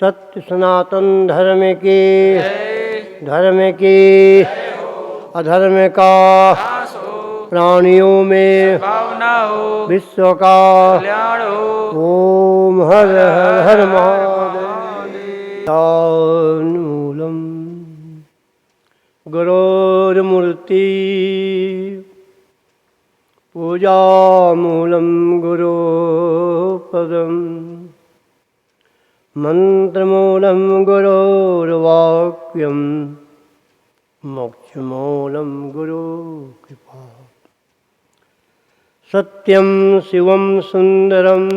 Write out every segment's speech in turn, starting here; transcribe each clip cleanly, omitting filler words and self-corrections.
सत्य सनातन धर्म की अधर्म का प्राणियों में विश्व का ओम हर हर हर महादेव। मूलम गुरोर्मूर्ति पूजा मूलम गुरो पदम मंत्रमूलम गुरोर्वाक्यम मोक्षमूलम गुरु कृपा। सत्यं शिवं सुंदरं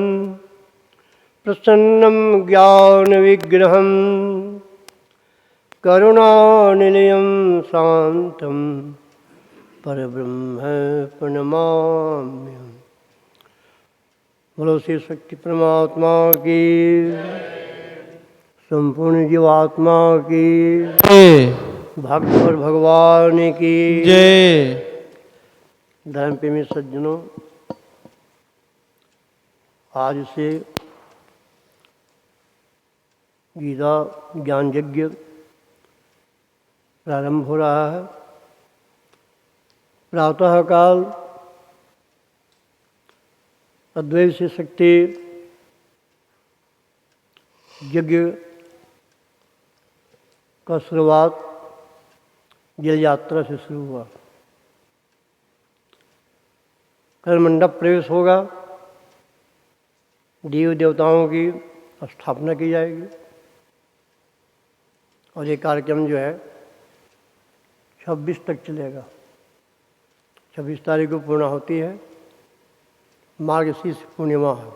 प्रसन्नं ज्ञानविग्रहं करुणानिलयं शान्तं परब्रह्म प्रणमाम्यहम्। बोलो श्री शक्ति परमात्मा की, संपूर्ण जीवात्मा की भक्त और भगवान की जय। धर्म प्रेमी सज्जनों, आज से गीता ज्ञान यज्ञ प्रारंभ हो रहा है। प्रातः काल अद्वैत से शक्ति यज्ञ का शुरुआत जल यात्रा से शुरू हुआ। कल मंडप प्रवेश होगा, देव देवताओं की स्थापना की जाएगी और ये कार्यक्रम जो है 26 तक चलेगा। 26 तारीख को पूर्ण होती है, मार्गशीर्ष पूर्णिमा है।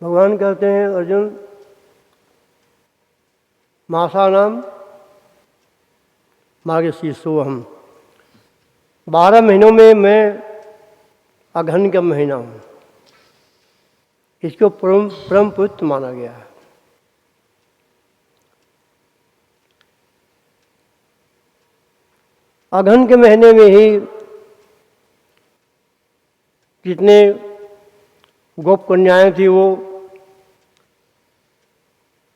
भगवान कहते हैं अर्जुन, मासानाम मार्गशीर्षोऽहम्, 12 महीनों में मैं अघन का महीना हूँ। इसको परम पवित्र माना गया है। अघन के महीने में ही जितने गोप कन्याएं थी वो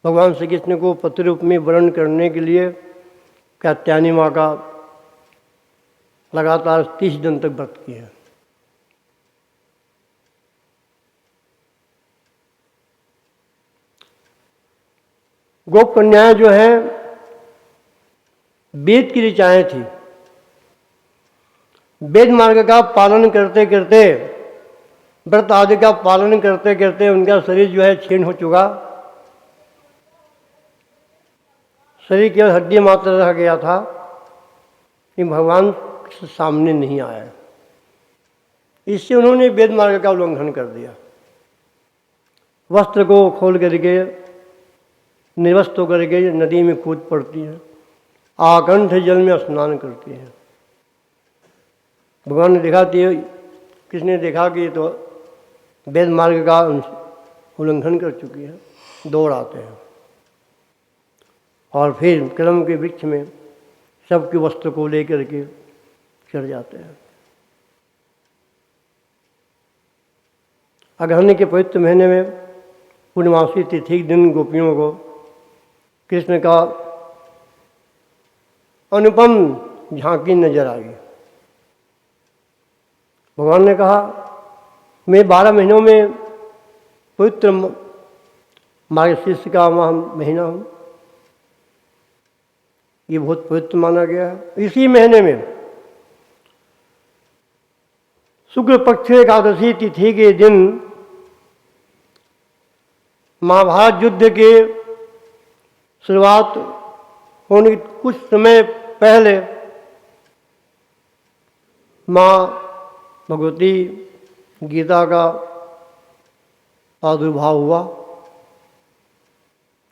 भगवान श्री कृष्ण को पति रूप में वर्ण करने के लिए कात्यायनी माँ का लगातार 30 दिन तक व्रत किया। गोप कन्याएं जो हैं वेद की ऋचाएं थी। वेद मार्ग का पालन करते करते, व्रत आदि का पालन करते करते उनका शरीर जो है क्षीण हो चुका। शरीर केवल हड्डी मात्र रह गया था कि भगवान के सामने नहीं आया। इससे उन्होंने वेद मार्ग का उल्लंघन कर दिया। वस्त्र को खोल करके निर्वस्त्र करके नदी में कूद पड़ती है, आकंठ जल में स्नान करती है। भगवान ने देखा, किसने देखा कि तो वेद मार्ग का उल्लंघन कर चुकी है। दौड़ आते हैं और फिर कर्म के वृक्ष में सबके वस्त्र को लेकर के चढ़ जाते हैं। अगहन के पवित्र महीने में पूर्णमासी तिथि के दिन गोपियों को कृष्ण का अनुपम झांकी नजर आई। भगवान ने कहा, मैं 12 महीनों में पवित्र मार्गशीर्ष का महीना हूँ। ये बहुत पवित्र माना गया है। इसी महीने में शुक्ल पक्ष एकादशी तिथि के दिन महाभारत युद्ध के शुरुआत होने के कुछ समय पहले माँ भगवती गीता का आविर्भाव हुआ,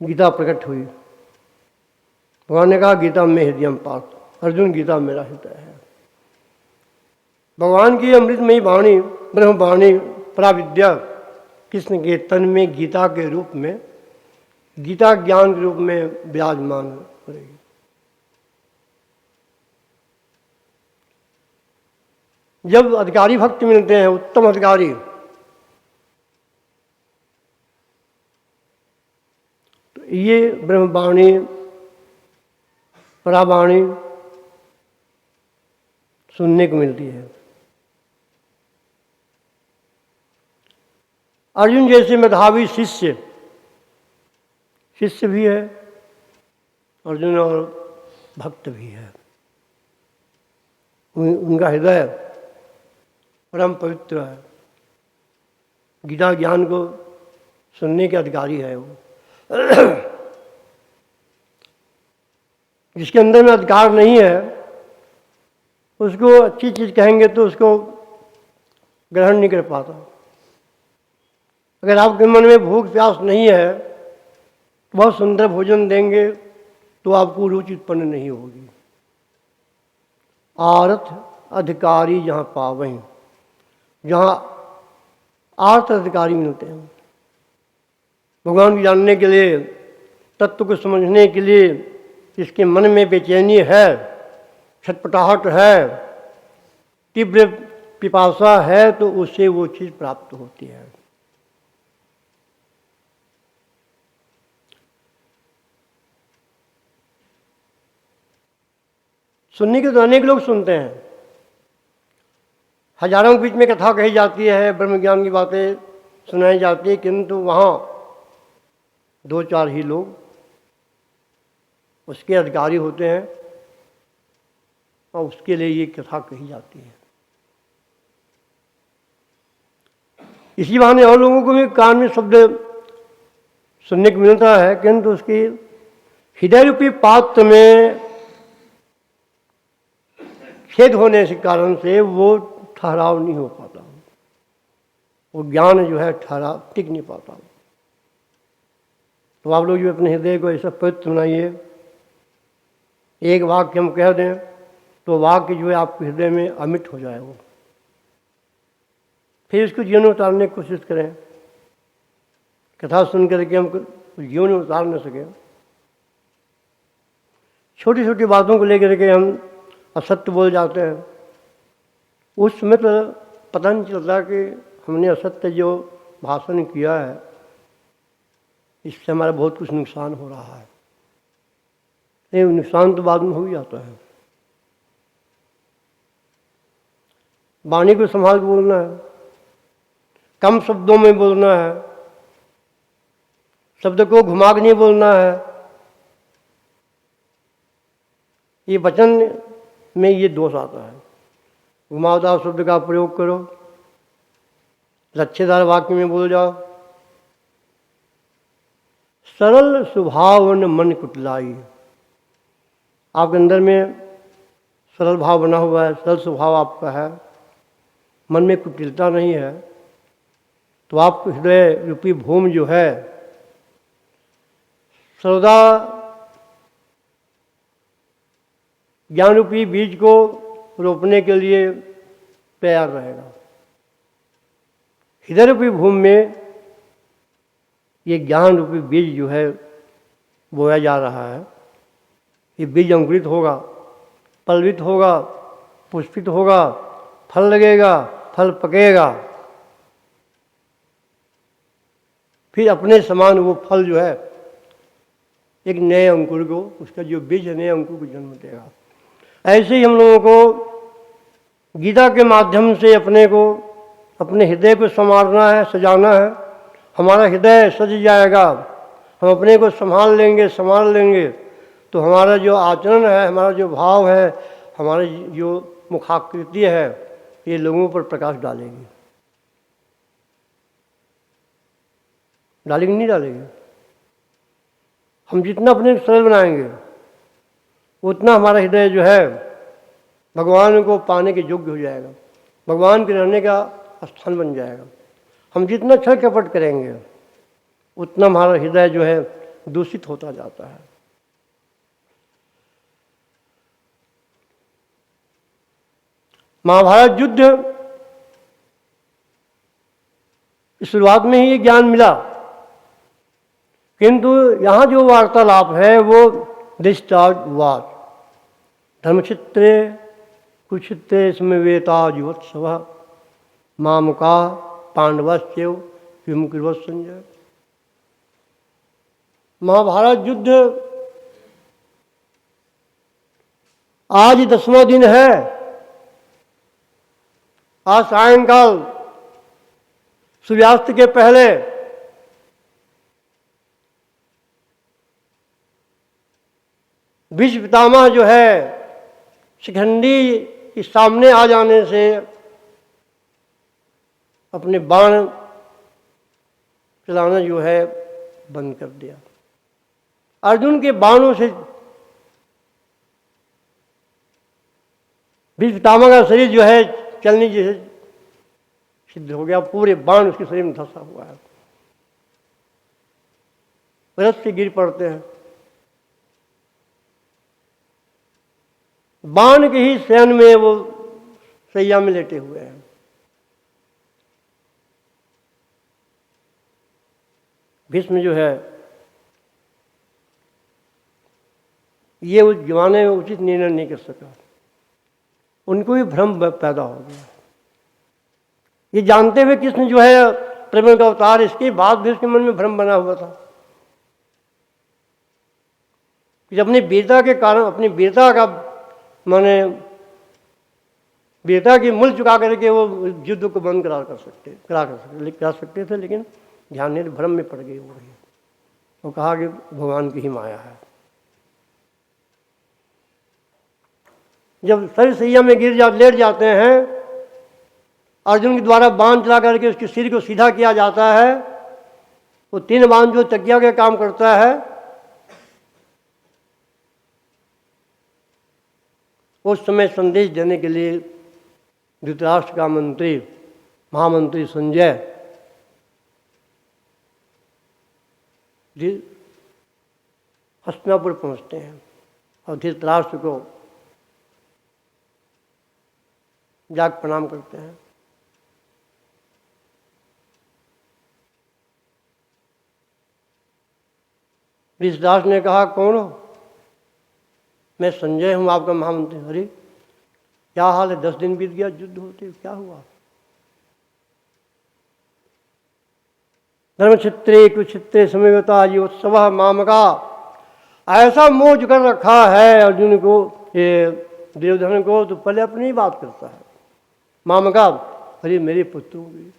गीता प्रकट हुई। भगवान ने कहा, गीता में हृदयम पार्थ, अर्जुन गीता मेरा हृदय है। भगवान की अमृतमयी वाणी, ब्रह्म वाणी, पराविद्या कृष्ण के तन में गीता के रूप में, गीता ज्ञान के रूप में विराजमान करेगी। जब अधिकारी भक्त मिलते हैं, उत्तम अधिकारी, तो ये ब्रह्मवाणी, परावाणी सुनने को मिलती है। अर्जुन जैसे मेधावी शिष्य भी है अर्जुन, और भक्त भी है। उनका हृदय परम पवित्र है, गीता ज्ञान को सुनने के अधिकारी है वो। जिसके अंदर में अधिकार नहीं है उसको अच्छी चीज़ कहेंगे तो उसको ग्रहण नहीं कर पाता। अगर आपके मन में भूख प्यास नहीं है तो बहुत सुंदर भोजन देंगे तो आपको रुचि उत्पन्न नहीं होगी। आर्थ अधिकारी जहाँ पावहीं, जहाँ आर्थ अधिकारी मिलते हैं, भगवान को जानने के लिए, तत्व को समझने के लिए जिसके मन में बेचैनी है, छटपटाहट है, तीव्र पिपासा है, तो उससे वो चीज़ प्राप्त होती है। सुनने के तो अनेक लोग सुनते हैं, हजारों के बीच में कथा कही जाती है, ब्रह्म ज्ञान की बातें सुनाई जाती है, किंतु वहाँ 2-4 ही लोग उसके अधिकारी होते हैं और उसके लिए ये कथा कही जाती है। इसी बहाने और लोगों को भी कान में शब्द सुनने को मिलता है, किंतु उसकी हृदय रूपी पात्र में छेद होने के कारण से वो ठहराव नहीं हो पाता, वो ज्ञान जो है ठहराव टिक नहीं पाता। तो आप लोग जो अपने हृदय को ऐसा पवित्र बनाइए, एक वाक्य हम कह दें तो वाक्य जो है आपके हृदय में अमिट हो जाए वो, फिर इसको जीवन में उतारने की कोशिश करें। कथा सुन करके हम जीवन में उतार न सके, छोटी छोटी बातों को लेकर के हम असत्य बोल जाते हैं, उस समय तो पता नहीं चलता कि हमने असत्य जो भाषण किया है इससे हमारा बहुत कुछ नुकसान हो रहा है। ये नुकसान तो बाद में हो ही जाता है। वाणी को संभाल के बोलना है, कम शब्दों में बोलना है, शब्द को घुमा के नहीं बोलना है। ये वचन में ये दोष आता है, घुमावदार शब्द का प्रयोग करो, लच्छेदार वाक्य में बोल जाओ। सरल स्वभाव न मन कुटलाई, आपके अंदर में सरल भाव बना हुआ है, सरल स्वभाव आपका है, मन में कुटिलता नहीं है, तो आपको हृदय रूपी भूमि जो है सर्वदा ज्ञान रूपी बीज को रोपने के लिए तैयार रहेगा। हृदय रूपी भूमि में ये ज्ञान रूपी बीज जो है बोया जा रहा है, ये बीज अंकुरित होगा, पल्वित होगा, पुष्पित होगा, फल लगेगा, फल पकेगा, फिर अपने समान वो फल जो है एक नए अंकुर को, उसका जो बीज है नए अंकुर को जन्म देगा। ऐसे ही हम लोगों को गीता के माध्यम से अपने को, अपने हृदय को संवारना है, सजाना है। हमारा हृदय सज जाएगा, हम अपने को संभाल लेंगे तो हमारा जो आचरण है, हमारा जो भाव है, हमारी जो मुखाकृति है, ये लोगों पर प्रकाश डालेगी। डालेगी नहीं डालेगी? हम जितना अपने सरल बनाएंगे उतना हमारा हृदय जो है भगवान को पाने के योग्य हो जाएगा, भगवान के रहने का स्थान बन जाएगा। हम जितना छल कपट करेंगे उतना हमारा हृदय जो है दूषित होता जाता है। महाभारत युद्ध शुरुआत में ही ज्ञान मिला, किंतु यहाँ जो वार्तालाप है वो दृष्टावाद धर्मक्षेत्रे कुरुक्षेत्रे समवेता युवत्सव मामुका पांडवस्येव किम कुर्वत् संजय। महाभारत युद्ध आज 10वां दिन है। आज सायंकाल सूर्यास्त के पहले भीष्म पितामह जो है शिखंडी के सामने आ जाने से अपने बाण चलाना जो है बंद कर दिया। अर्जुन के बाणों से भीष्म पितामह का शरीर जो है चलने जैसे सिद्ध हो गया। पूरे बाण उसके शरीर में धंसा हुआ है, रथ से गिर पड़ते हैं। बाण के ही शयन में वो सैया में लेटे हुए हैं। भीष्म जो है ये उस जमाने में उचित निर्णय नहीं कर सका। उनको भी भ्रम पैदा हो गया। ये जानते हुए कृष्ण जो है प्रेम का अवतार, इसके बाद भी उसके मन में भ्रम बना हुआ था कि अपनी वीरता के कारण, अपनी वीरता का माने वीरता की मूल्य चुका करके वो युद्ध को बंद करा सकते थे, लेकिन ध्यान नहीं, भ्रम में पड़ गई वो रही। वो कहा कि भगवान की ही माया है। जब सर सैया में लेट जाते हैं, अर्जुन के द्वारा बाण चला करके उसके सिर को सीधा किया जाता है। वो 3 बाण जो तकिया का काम करता है, उस समय संदेश देने के लिए धृतराष्ट्र का मंत्री, महामंत्री संजय हस्तिनापुर पहुंचते हैं और धृतराष्ट्र को जाग प्रणाम करते हैं। धृतराष्ट्र ने कहा, कौन हो? मैं संजय हूं, आपका महामंत्री। अरे क्या हाल है? 10 दिन बीत गया युद्ध होते, क्या हुआ? धर्मक्षेत्रे कुक्षेत्रे समवेता योत्सव मामका। ऐसा मोह कर रखा है अर्जुन को, ये दुर्योधन को, तो पहले अपनी बात करता है। मामका, अरे मेरे पुत्रों की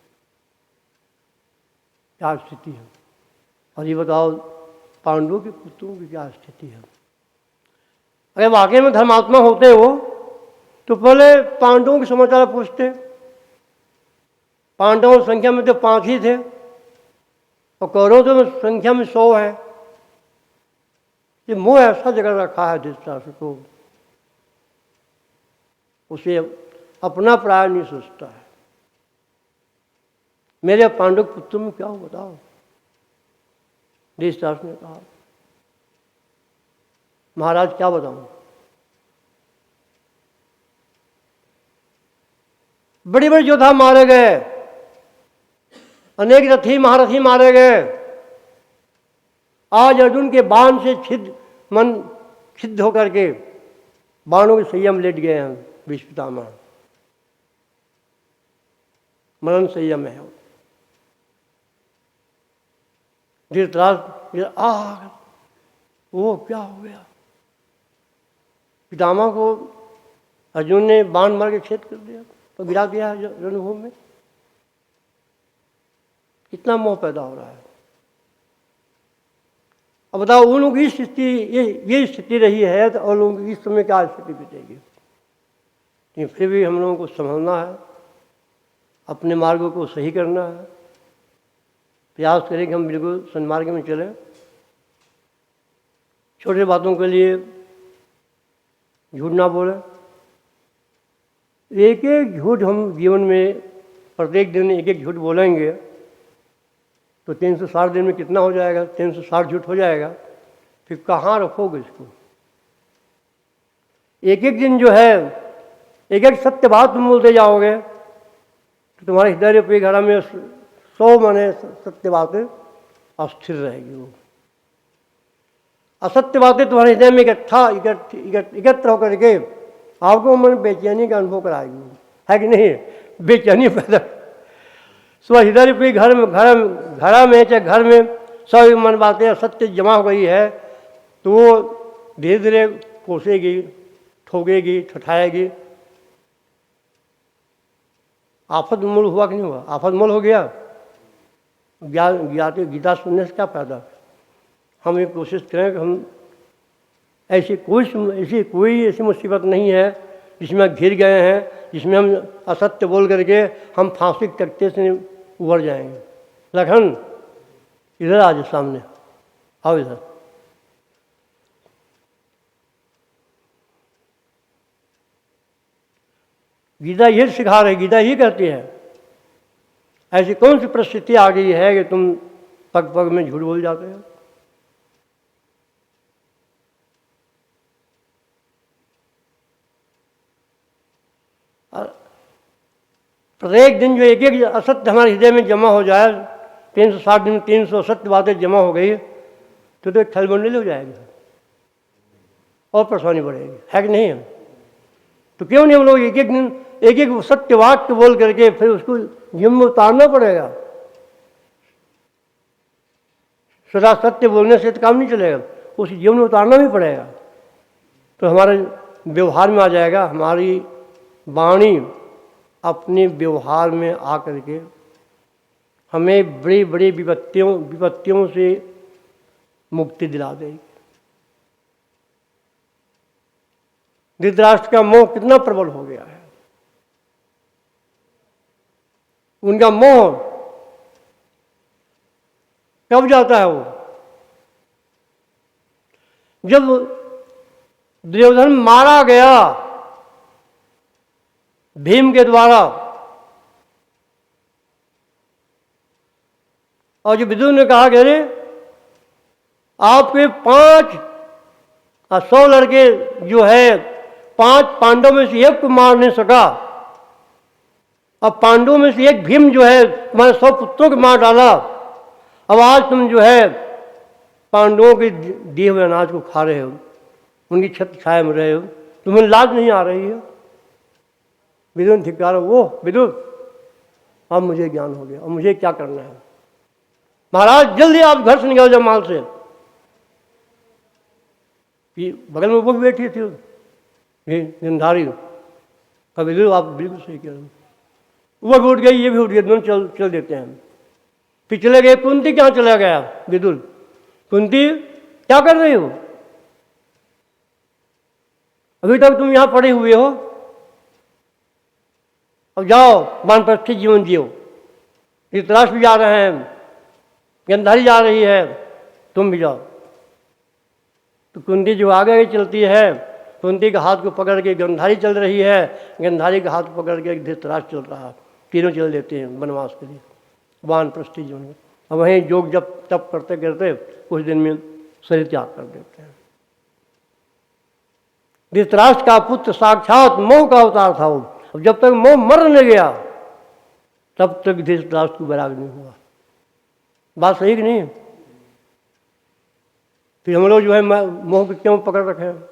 क्या स्थिति है? और ये बताओ पांडवों के पुत्रों की क्या स्थिति है? अगर वाकई में धर्मात्मा होते हो तो पहले पांडवों के समाचार पूछते। पांडवों की संख्या में तो 5 ही थे और कौरवों तो संख्या में 100 है। ये मोह ऐसा जगह रखा है धृतराष्ट्र को, उसे अपना प्राय नहीं सोचता है। मेरे पांडव पुत्रों में क्या हो बताओ? धृतराष्ट्र ने कहा, महाराज क्या बताऊं? बड़े बड़े योद्धा मारे गए, अनेक रथी महारथी मारे गए। आज अर्जुन के बाण से छिद्द होकर के बाणों के संयम लेट गए हैं। भीष्म पितामह मरण संयम है। धृतराष्ट्र वो क्या हो गया? पितामह को अर्जुन ने बाण मार के छेद कर दिया, तो गिरा दिया रणभूमि में। कितना मोह पैदा हो रहा है। अब बताओ, उन लोगों की स्थिति ये स्थिति रही है, तो और लोगों की इस समय क्या स्थिति बीतेगी? लेकिन फिर भी हम लोगों को संभलना है, अपने मार्गों को सही करना है, प्रयास करें कि हम बिल्कुल सन्मार्ग में चलें। छोटे बातों के लिए झूठ ना बोले। एक एक झूठ हम जीवन में प्रत्येक दिन एक एक झूठ बोलेंगे तो 360 दिन में कितना हो जाएगा? 360 झूठ हो जाएगा। फिर कहाँ रखोगे इसको? एक एक दिन जो है एक एक सत्य बात तुम बोलते जाओगे तो तुम्हारे हृदय पे घड़ा में 100 माने सत्य बातें अस्थिर रहेगी। वो असत्य बातें तुम्हारे हृदय में एकत्र होकर के आपको मन बेचैनी का अनुभव कराएगी, है कि नहीं? बेचैनी पैदा सुबह हृदय पे घरा में चाहे घर में सब मन बातें सत्य जमा हो गई है तो वो धीरे धीरे कोसेगी, ठोकेगी, ठठाएगी। आफत मूल हुआ कि नहीं हुआ? आफत मूल हो गया। गीता सुनने से क्या फायदा? हम ये कोशिश करें कि हम ऐसी कोई ऐसी मुसीबत नहीं है जिसमें घिर गए हैं, जिसमें हम असत्य बोल करके हम फांसी के तख्ते से उबर जाएंगे। लखन इधर आज सामने आओ, इधर। गीता ये सिखा रही, गीता ये कहती है ऐसी कौन सी परिस्थिति आ गई है कि तुम पग पग में झूठ बोल जाते हो? प्रत्येक दिन जो एक एक असत्य हमारे हृदय में जमा हो जाए, 360 दिन 300 असत्य बातें जमा हो गई तो एक खलबंडल हो जाएगी और परेशानी बढ़ेगी, है कि नहीं? तो क्यों नहीं हम लोग एक एक दिन एक एक सत्य वाक्य बोल करके फिर उसको जीवन में उतारना पड़ेगा। सदा सत्य बोलने से तो काम नहीं चलेगा, उस जीवन में उतारना भी पड़ेगा। तो हमारे व्यवहार में आ जाएगा, हमारी वाणी अपने व्यवहार में आकर के हमें बड़ी बड़ी विपत्तियों से मुक्ति दिला देगी। धृतराष्ट्र का मोह कितना प्रबल हो गया है। उनका मोह कब जाता है? वो जब दुर्योधन मारा गया भीम के द्वारा, और जो विदुर ने कहा कि अरे आपके 100 लड़के जो है 5 पांडवों में से एक को मार नहीं सका, अब पांडवों में से एक भीम जो है तुम्हारे 100 पुत्रों को मार डाला, अब आज तुम जो है पांडवों के दिए हुए अनाज को खा रहे हो, उनकी छत छाया में रहे हो, तुम्हें लाज नहीं आ रही है? विदुर ने धिक्कारा, वो विदुर अब मुझे ज्ञान हो गया, अब मुझे क्या करना है? महाराज जल्दी आप घर से निकल जाओ माल से। बगल में वो भी बैठी थी गंधारी, विदुर आप बिल्कुल सही कह रहे हो। वो भी उठ गई, ये भी उठ गई, दोनों चल देते हैं। फिर चले गए, कुंती कहाँ चला गया? विदुर, कुंती क्या कर रही हो? अभी तक तुम यहां पड़े हुए हो, अब जाओ वानप्रस्थी जीवन जियो। धृतराष्ट्र भी जा रहे हैं, गंधारी जा रही है, तुम भी जाओ। तो कुंती जो आगे चलती है, कुंती के हाथ को पकड़ के गंधारी चल रही है, गंधारी के हाथ को पकड़ के धृतराष्ट्र चल रहा है। तीनों चल देते हैं वनवास के लिए, वानप्रस्थी जीवन में। अब वहीं योग जब तप करते करते कुछ दिन में शरीर त्याग कर देते हैं। धृतराष्ट्र का पुत्र साक्षात मोह का अवतार था वो। अब जब तक मोह मर न गया तब तक धृतराष्ट्र को वैराग नहीं हुआ। बात सही कि नहीं? फिर हम लोग जो है मोह को क्यों पकड़ रखे हैं?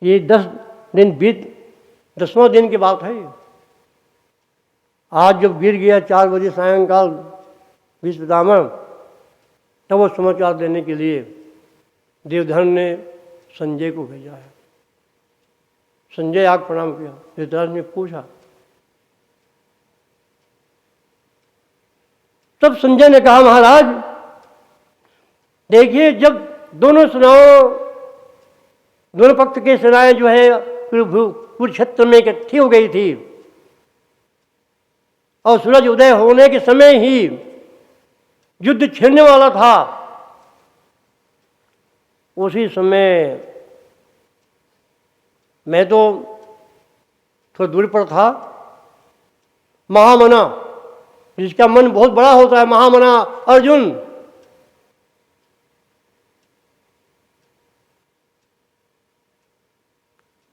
ये 10 दिन बीत, 10वां दिन की बात है। आज जब गिर गया 4 बजे सायंकाल भीष्म पितामह, तब वो समाचार देने के लिए देवधन ने संजय को भेजा है। संजय आग प्रणाम किया। धृतराष्ट्र ने पूछा, तब संजय ने कहा, महाराज देखिए, जब दोनों पक्ष की सेनाएं जो है कुरुक्षेत्र में इकट्ठी हो गई थी और सूरज उदय होने के समय ही युद्ध छिड़ने वाला था, उसी समय मैं तो थोड़ी दूरी पर था। महामना, जिसका मन बहुत बड़ा होता है, महामना अर्जुन,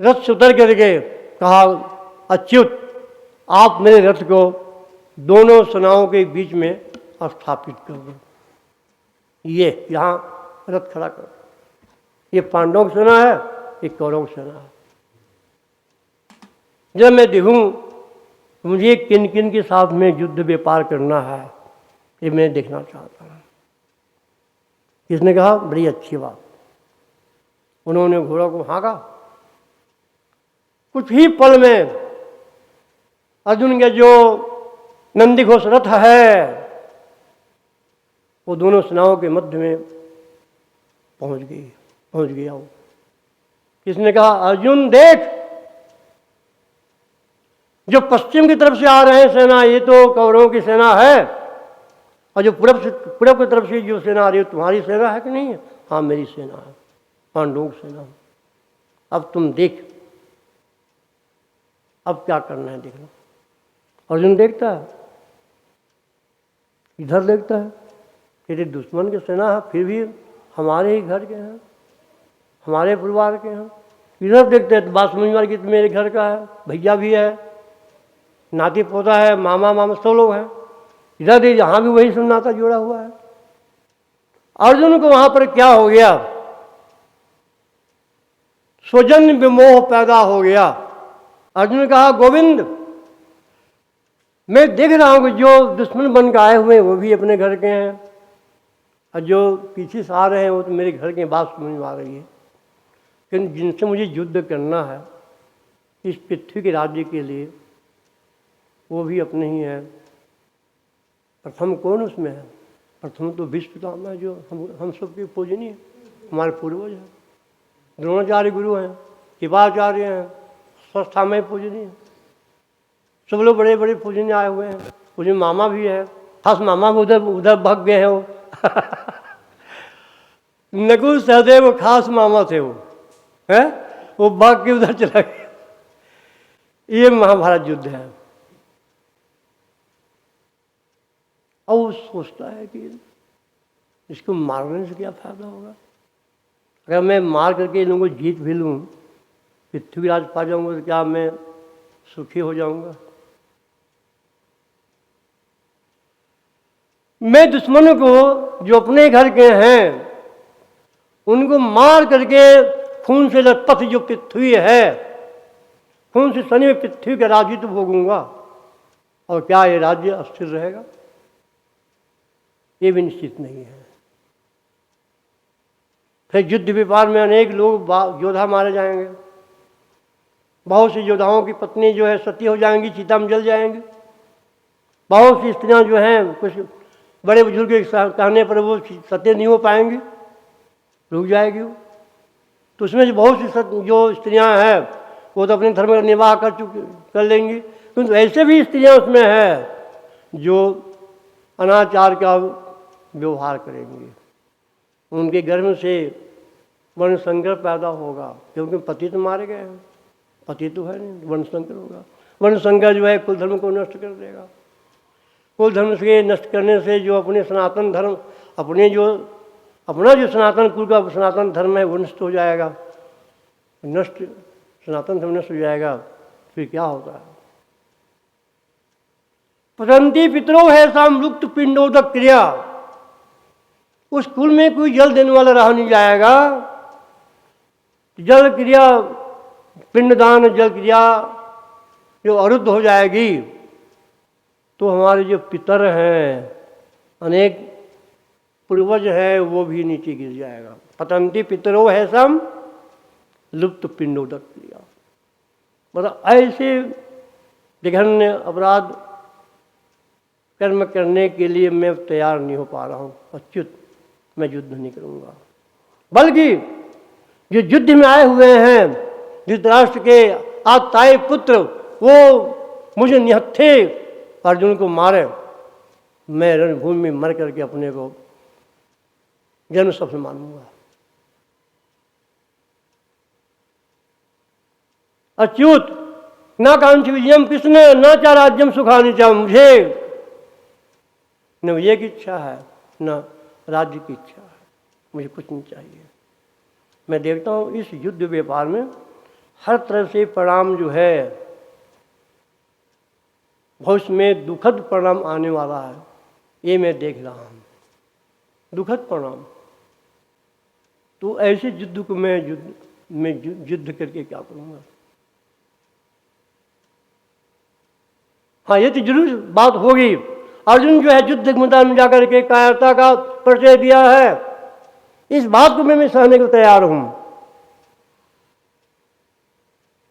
रथ से उतर करके कहा, अच्युत आप मेरे रथ को दोनों सेनाओं के बीच में स्थापित कर दो। ये यहाँ रथ खड़ा कर। ये पांडवों की सेना है, ये कौरवों की सेना है। जब मैं देखूं मुझे किन किन के साथ में युद्ध व्यापार करना है, ये मैं देखना चाहता हूँ। किसने कहा? बड़ी अच्छी बात। उन्होंने घोड़ा को हाँका। कुछ ही पल में अर्जुन के जो नंदीघोष रथ है वो दोनों सेनाओं के मध्य में पहुंच गया वो। किसने कहा? अर्जुन देख, जो पश्चिम की तरफ से आ रहे हैं सेना, ये तो कौरवों की सेना है, और जो पूरब की तरफ से जो सेना आ रही है तुम्हारी सेना है कि नहीं है? हाँ मेरी सेना है, पांडवों की सेना। अब तुम देख, अब क्या करना है देख लो। अर्जुन देखता है, इधर देखता है, तेरे दुश्मन की सेना है, फिर भी हमारे ही घर के हैं, हमारे परिवार के हैं। इधर देखते हैं तो बात समझ में आ रही कि मेरे घर का है, भैया भी है, नाती पोता है, मामा मामा सब लोग हैं। इधर देख, यहाँ भी वही सब नाता जुड़ा हुआ है। अर्जुन को वहां पर क्या हो गया? स्वजन विमोह पैदा हो गया। अर्जुन ने कहा, गोविंद मैं देख रहा हूं कि जो दुश्मन बन के आए हुए हैं वो भी अपने घर के हैं, और जो पीछे से आ रहे हैं वो तो मेरे घर के बात समझ में आ रही है, लेकिन जिनसे मुझे युद्ध करना है इस पृथ्वी के राज्य के लिए, वो भी अपने ही हैं। प्रथम कौन उसमें है? प्रथम तो भीष्म पितामह है, जो हम सबके पूजनीय है, हमारे पूर्वज हैं। द्रोणाचार्य गुरु हैं, कृपाचार्य हैं, स्वस्था में पूजनीय, सब लोग बड़े बड़े पूजनीय आए हुए हैं। मुझे मामा भी है, खास मामा भी उधर भाग गए हैं वो नकुल सहदेव खास मामा थे वो, है वो भाग के उधर चला गया। ये महाभारत युद्ध है। और वो सोचता है कि इसको मारने से क्या फायदा होगा? अगर मैं मार करके इन लोगों को जीत भी लूँ, पृथ्वी राज पा जाऊंगा, तो क्या मैं सुखी हो जाऊंगा? मैं दुश्मनों को जो अपने घर के हैं उनको मार करके खून से लथपथ जो पृथ्वी है, खून से सनी में पृथ्वी का राज्य तो भोगूंगा, और क्या ये राज्य अस्थिर रहेगा? ये भी निश्चित नहीं है। फिर युद्ध व्यापार में अनेक लोग योद्धा मारे जाएंगे, बहुत सी योद्धाओं की पत्नी जो है सती हो जाएंगी, चिता में जल जाएंगी। बहुत सी स्त्रियां जो हैं, कुछ बड़े बुजुर्ग के कहने पर वो सत्य नहीं हो पाएंगी, रुक जाएगी वो। तो उसमें जो बहुत सी जो स्त्रियां हैं वो तो अपने धर्म का निर्वाह कर लेंगी, किंतु ऐसे भी स्त्रियां उसमें हैं जो अनाचार का व्यवहार करेंगी। उनके गर्भ से वर्ण संकर पैदा होगा, क्योंकि पति तो मारे गए हैं, पति तो है नहीं, वर्ण संकर होगा। वर्ण संकर जो है कुल धर्म को नष्ट कर देगा। कुल धर्म से नष्ट करने से जो अपने सनातन धर्म, अपना जो सनातन कुल का सनातन धर्म है वो नष्ट हो जाएगा, सनातन धर्म नष्ट हो जाएगा। फिर क्या होता है? पतंती पितरो है सामृक्त पिंडोदक क्रिया। उस कुल में कोई जल देने वाला रहा नहीं जाएगा। जल क्रिया, पिंडदान जल क्रिया जो अरुद्ध हो जाएगी तो हमारे जो पितर हैं, अनेक पूर्वज हैं, वो भी नीचे गिर जाएगा। पतंती पितरो है सम लुप्त पिंडोदक क्रिया। मतलब ऐसे जघन्य अपराध कर्म करने के लिए मैं तैयार नहीं हो पा रहा हूँ। अच्युत, मैं युद्ध नहीं करूँगा। बल्कि जो युद्ध में आए हुए हैं धृतराष्ट्र के आताए पुत्र, वो मुझे निहत्थे अर्जुन को मारे, मैं रणभूमि में मर करके अपने को जन्म सबसे मानूंगा। अच्युत न कांक्षी विजयम कृष्ण न चा राज्यम सुखानि चा। मुझे न विजय की इच्छा है न राज्य की इच्छा है, मुझे कुछ नहीं चाहिए। मैं देखता हूँ इस युद्ध व्यापार में हर तरह से परिणाम जो है भविष्य में दुखद परिणाम आने वाला है, ये मैं देख रहा हूँ, दुखद परिणाम। तो ऐसे युद्ध को मैं युद्ध करके क्या करूँगा? हाँ, ये तो जरूर बात होगी। अर्जुन जो है युद्ध मैदान में जाकर के कायरता का परिचय दिया है, इस बात को मैं सहने को तैयार हूं,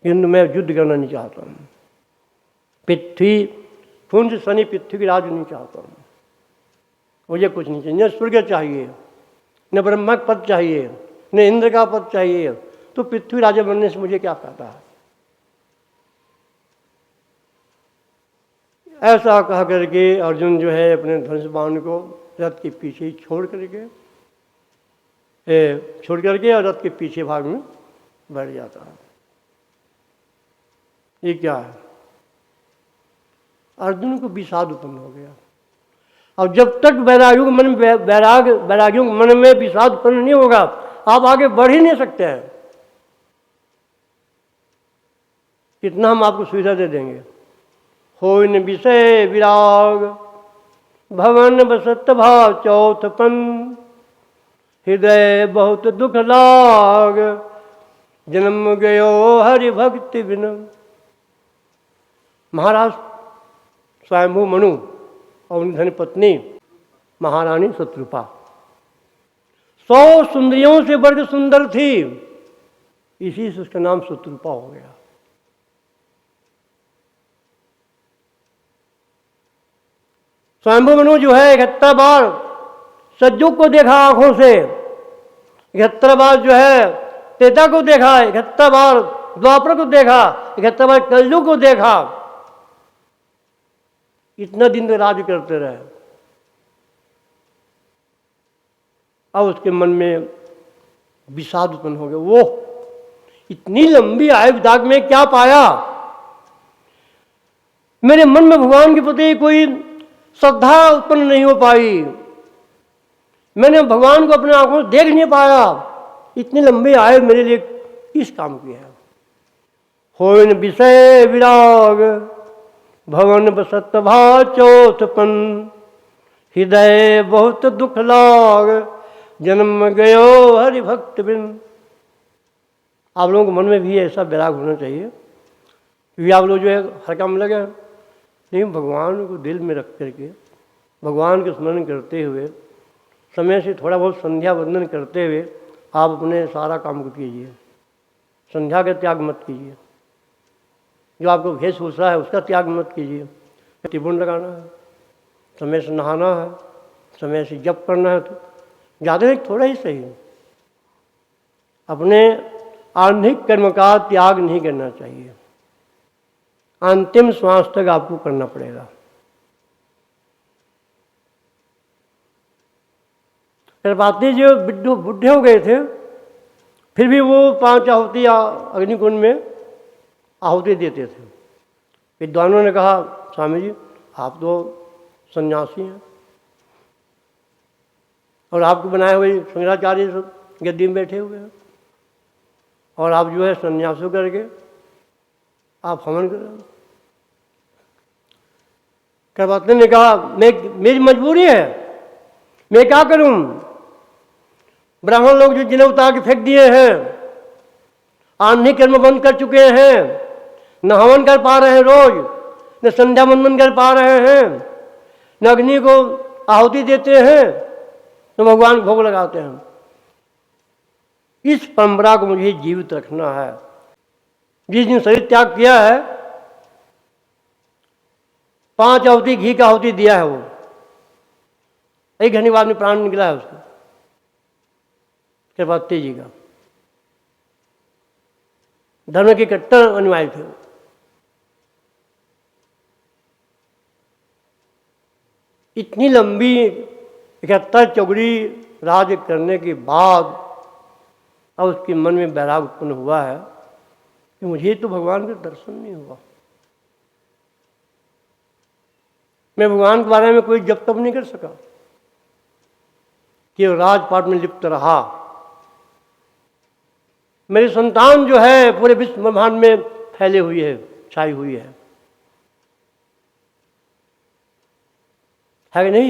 किंतु मैं युद्ध करना नहीं चाहता हूं। पृथ्वी पुंज शनि पृथ्वी की राज नहीं चाहता हूं। मुझे कुछ नहीं चाहिए, न स्वर्ग चाहिए, न ब्रह्मा का पद चाहिए, न इंद्र का पद चाहिए, तो पृथ्वी राजा बनने से मुझे क्या फायदा है। ऐसा कह करके अर्जुन जो है अपने धनुष बाण को रथ के पीछे छोड़ करके और रथ के पीछे भाग में बैठ जाता है। ये क्या है? अर्जुन को विषाद उत्पन्न हो गया। अब जब तक वैरागियों के मन में वैरागियों के मन में विषाद उत्पन्न नहीं होगा, आप आगे बढ़ ही नहीं सकते हैं। कितना हम आपको सुविधा दे देंगे। होइन विषय विराग भवन बसत भाव चौथपन, हृदय बहुत दुख लाग जन्म गयो हरि भक्ति बिन। महाराज स्वयंभू मनु और उनकी धन पत्नी महारानी शत्रुपा 100 सुंदरियों से बढ़कर सुंदर थी, इसी से उसका नाम शत्रुपा हो गया। स्वयंभू मनु जो है 71 बार सज्जुग को देखा आंखों से, 71 बार जो है त्रेता को देखा, 71 बार द्वापर को देखा, 71 बार कलयुग को देखा। इतना दिन तो राज करते रहे। अब उसके मन में विषाद उत्पन्न हो गया। वो इतनी लंबी आयु दाग में क्या पाया? मेरे मन में भगवान के प्रति कोई श्रद्धा उत्पन्न नहीं हो पाई, मैंने भगवान को अपने आंखों से देख नहीं पाया। इतनी लंबी आयु मेरे लिए किस काम की है? होइन विषय विराग भवन बसत भाव चौथपन, हृदय बहुत दुख लाग जन्म गयो हरि भक्त बिन। आप लोगों के मन में भी ऐसा विराग होना चाहिए, क्योंकि आप लोग जो है हर काम लगे, लेकिन भगवान को दिल में रख करके भगवान के स्मरण करते हुए समय से थोड़ा बहुत संध्या वंदन करते हुए आप अपने सारा काम को कीजिए। संध्या का त्याग मत कीजिए, जो आपको वेशभूषा है उसका त्याग मत कीजिए। त्रिभुवन लगाना है, समय से नहाना है, समय से जप करना है, तो ज़्यादा नहीं थोड़ा ही सही। अपने आंतरिक कर्म का त्याग नहीं करना चाहिए, अंतिम श्वास तक आपको करना पड़ेगा। बातें जो बुढ़े हो गए थे, फिर भी वो 5 आहुति अग्निकुंड में आहुति देते थे। विद्वानों ने कहा, स्वामी जी आप तो सन्यासी हैं और आपको बनाए हुए शंकराचार्य सब गद्दी में बैठे हुए हैं, और आप जो है सन्यासों करके आप हवन कर रहे हो। करवाते ने कहा, मेरी मजबूरी है, मैं क्या करूं? ब्राह्मण लोग जो जिन्हें उतार के फेंक दिए हैं, आंधिक कर्म बंद कर चुके हैं, न हवन कर पा रहे हैं रोज, न संध्या वंदन कर पा रहे हैं, न अग्नि को आहुति देते हैं, न भगवान भोग लगाते हैं। इस परंपरा को मुझे जीवित रखना है। जिस दिन शरीर त्याग किया है, 5 आहुति घी का आहुति दिया है, वो 1 घंटे बाद में प्राण निकला है उसको, कृपाते जी का। धर्म के कट्टर अनुयायी थे। इतनी लंबी 71 चौगड़ी राज करने के बाद अब उसके मन में वैराग उत्पन्न हुआ है कि मुझे तो भगवान का दर्शन नहीं हुआ, मैं भगवान के बारे में कोई जप तप नहीं कर सका, कि राजपाट में लिप्त रहा। मेरी संतान जो है पूरे विश्व ब्रह्मांड में फैले हुई है, छाई हुई है कि नहीं?